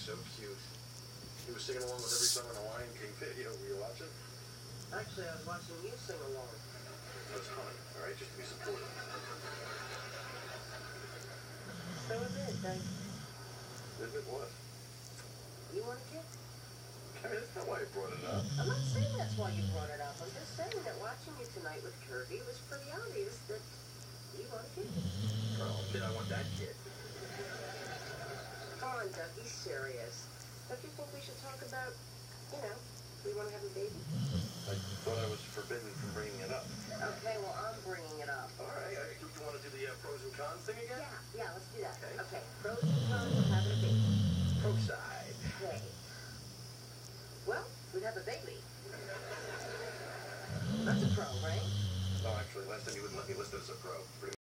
so cute. He was singing along with every song in the Lion King video. Were you watching? Actually, I was watching you sing along. That's fun, all right? Just to be supportive. So is it, Doug. Is it what? You want a kid? I mean, that's not why I brought it up. I'm not saying that's why you brought it up. I'm just saying that watching you tonight with Kirby was pretty obvious that you want a kid. Oh, kid, I want that kid. Come on, Doug, be serious. Don't you think we should talk about, we want to have a baby? I thought I was forbidden from bringing it up. Okay, well, I'm bringing it up. All right, you want to do the pros and cons thing again? Yeah, let's do that. Okay. Okay, pros and cons of having a baby. Pro side. Okay. Well, we'd have a baby. That's a pro, right? Oh, actually, last time you wouldn't let me list it as a pro. Pretty